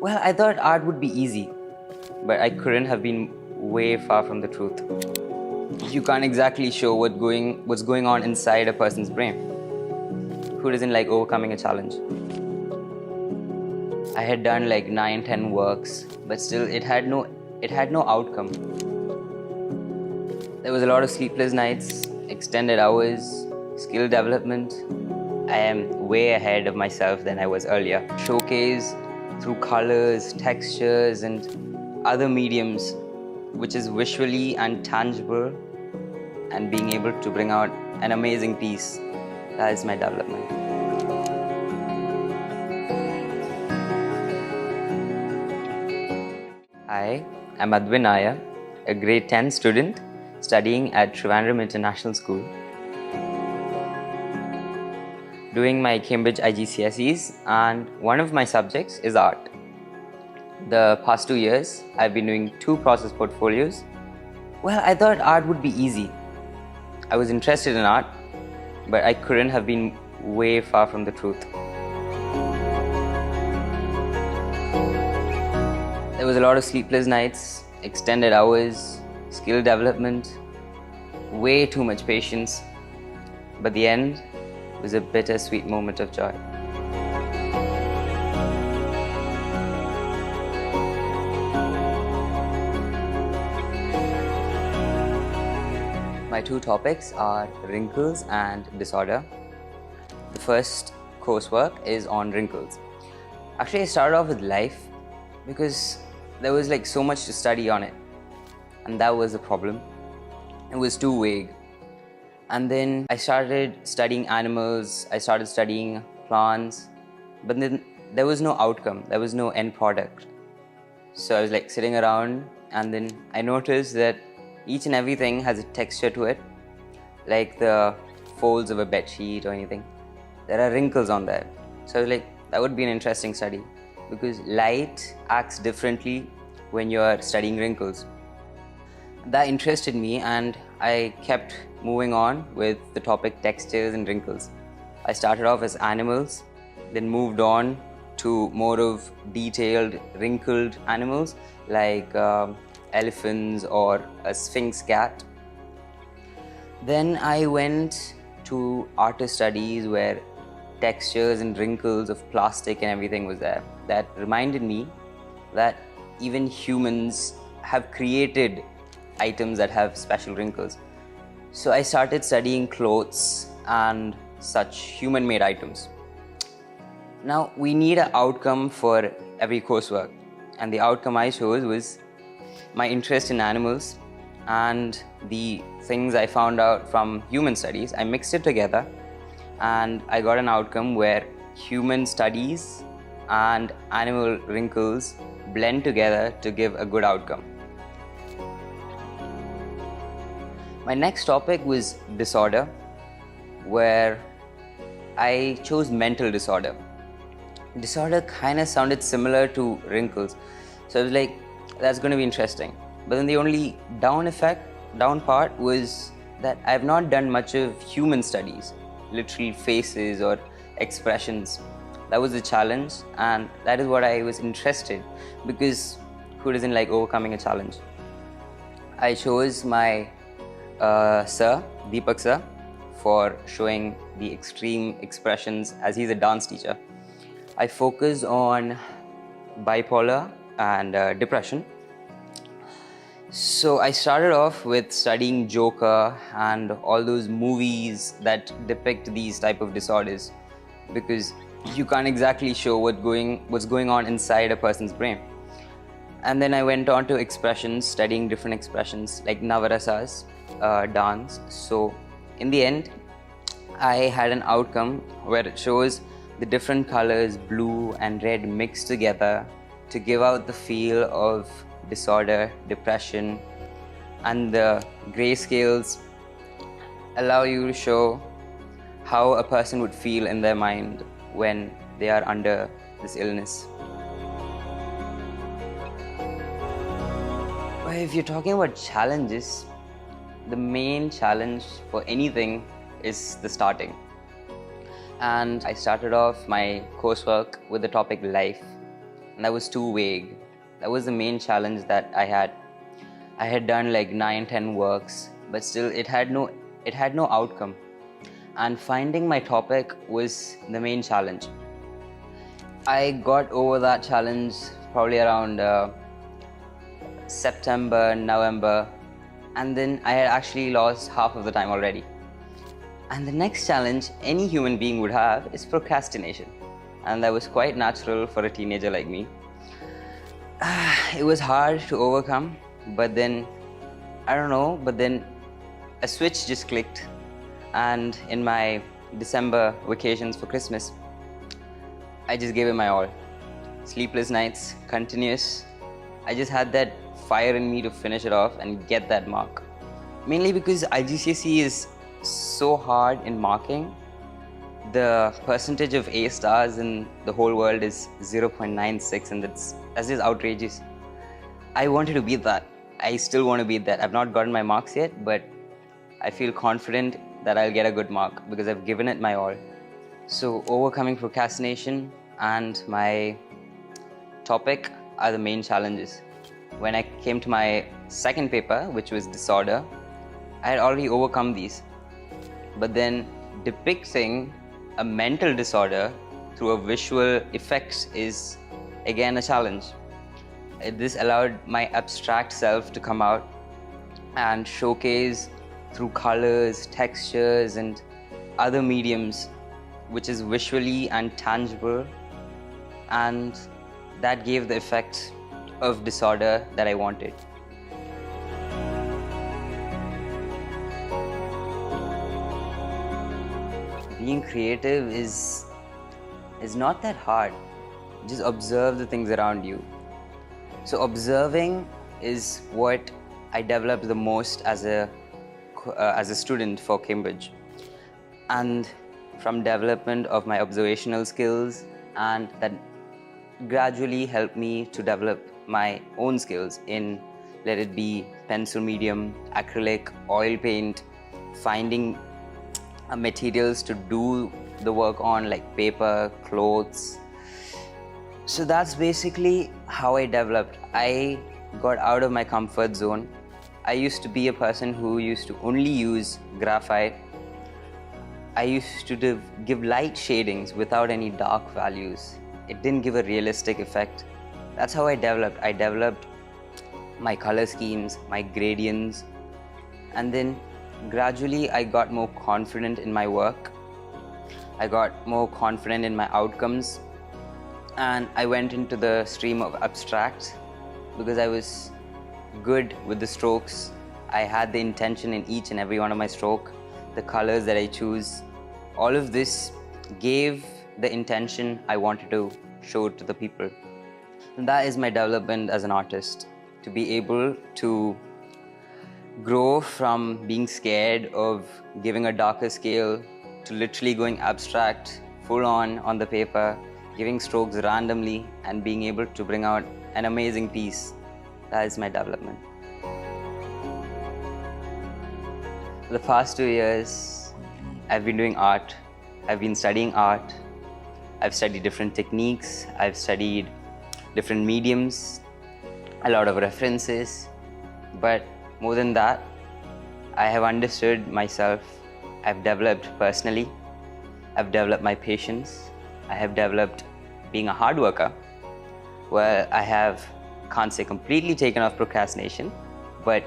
Well, I thought art would be easy, but I couldn't have been way far from the truth. You can't exactly show what's going on inside a person's brain. Who doesn't like overcoming a challenge? I had done like 9-10 works, but still it had no outcome. There was a lot of sleepless nights, extended hours, skill development. I am way ahead of myself than I was earlier. Showcase through colors, textures, and other mediums, which is visually and tangible, and being able to bring out an amazing piece. That is my development. I am Advay Nair, a grade 10 student studying at Trivandrum International School, doing my Cambridge IGCSEs, and one of my subjects is art. The past 2 years, I've been doing 2 process portfolios. Well, I thought art would be easy. I was interested in art, but I couldn't have been way far from the truth. There was a lot of sleepless nights, extended hours, skill development, way too much patience, but the end was a bittersweet moment of joy. My 2 topics are wrinkles and disorder. The first coursework is on wrinkles. Actually, I started off with life because there was like so much to study on it, and that was the problem. It was too vague. And then I started studying animals, I started studying plants, but then there was no outcome, there was no end product. So I was like sitting around, and then I noticed that each and everything has a texture to it, like the folds of a bed sheet or anything. There are wrinkles on there. So I was like, that would be an interesting study, because light acts differently when you're studying wrinkles. That interested me, and I kept moving on with the topic textures and wrinkles. I started off as animals, then moved on to more of detailed wrinkled animals like elephants or a sphinx cat. Then I went to artist studies where textures and wrinkles of plastic and everything was there. That reminded me that even humans have created items that have special wrinkles. So I started studying clothes and such human-made items. Now we need an outcome for every coursework, and the outcome I chose was my interest in animals and the things I found out from human studies. I mixed it together and I got an outcome where human studies and animal wrinkles blend together to give a good outcome. My next topic was disorder, where I chose mental disorder. Disorder kind of sounded similar to wrinkles, so I was like, that's going to be interesting. But then the only down part was that I have not done much of human studies, literal faces or expressions. That was the challenge, and that is what I was interested, because who doesn't like overcoming a challenge? I chose my sir, Deepak sir, for showing the extreme expressions, as he's a dance teacher. I focus on bipolar and depression. So I started off with studying Joker and all those movies that depict these type of disorders, because you can't exactly show what's going on inside a person's brain. And then I went on to expressions, studying different expressions like Navarasas, dance. So in the end, I had an outcome where it shows the different colors, blue and red, mixed together to give out the feel of disorder, depression, and the grayscales allow you to show how a person would feel in their mind when they are under this illness. But if you're talking about challenges, the main challenge for anything is the starting. And I started off my coursework with the topic life. and that was too vague. That was the main challenge that I had. I had done like 9-10 works, but still it had no outcome. And finding my topic was the main challenge. I got over that challenge probably around September, November, and then I had actually lost half of the time already. And the next challenge any human being would have is procrastination. And that was quite natural for a teenager like me. It was hard to overcome, but then, I don't know, but then a switch just clicked. And in my December vacations for Christmas, I just gave it my all. Sleepless nights, continuous. I just had that fire in me to finish it off and get that mark. Mainly because IGCSE is so hard in marking. The percentage of A stars in the whole world is 0.96, and that's just outrageous. I wanted to beat that. I still want to beat that. I've not gotten my marks yet, but I feel confident that I'll get a good mark because I've given it my all. So overcoming procrastination and my topic are the main challenges. When I came to my second paper, which was disorder, I had already overcome these. But then depicting a mental disorder through a visual effects is again a challenge. This allowed my abstract self to come out and showcase through colors, textures, and other mediums, which is visually and tangible, and that gave the effect of disorder that I wanted. Being creative is not that hard. Just observe the things around you. So observing is what I developed the most as a student for Cambridge. And from development of my observational skills, and that gradually helped me to develop my own skills in, let it be pencil medium, acrylic, oil paint, finding materials to do the work on, like paper, clothes. So that's basically how I developed. I got out of my comfort zone. I used to be a person who used to only use graphite. I used to give light shadings without any dark values. It didn't give a realistic effect. That's how I developed. I developed my color schemes, my gradients, and then gradually I got more confident in my work. I got more confident in my outcomes, and I went into the stream of abstract because I was good with the strokes. I had the intention in each and every one of my stroke, the colors that I choose. All of this gave the intention I wanted to show to the people. And that is my development as an artist, to be able to grow from being scared of giving a darker scale to literally going abstract, full on the paper, giving strokes randomly and being able to bring out an amazing piece. That is my development. For the past 2 years, I've been doing art. I've been studying art. I've studied different techniques. I've studied different mediums, a lot of references. But more than that, I have understood myself. I've developed personally. I've developed my patience. I have developed being a hard worker. Well, I have, can't say completely taken off procrastination, but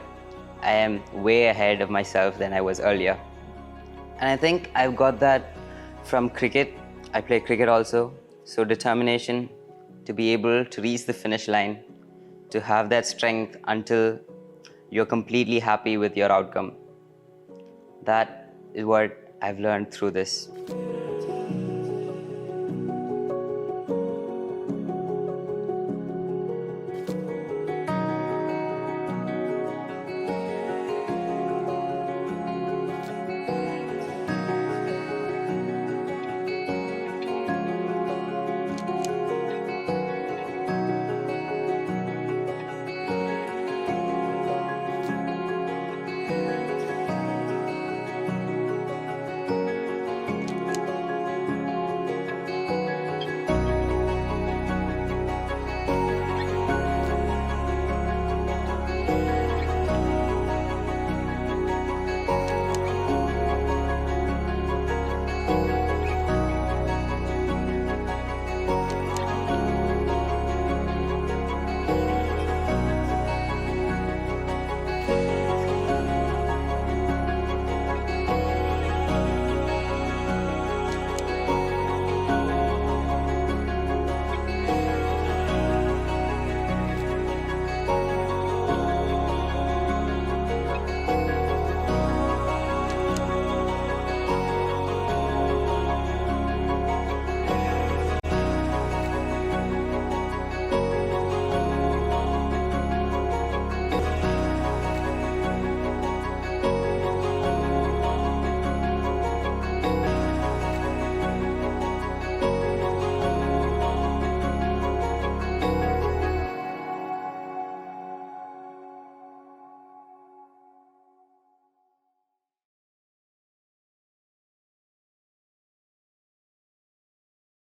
I am way ahead of myself than I was earlier. And I think I've got that from cricket. I play cricket also. So determination to be able to reach the finish line, to have that strength until you're completely happy with your outcome. That is what I've learned through this.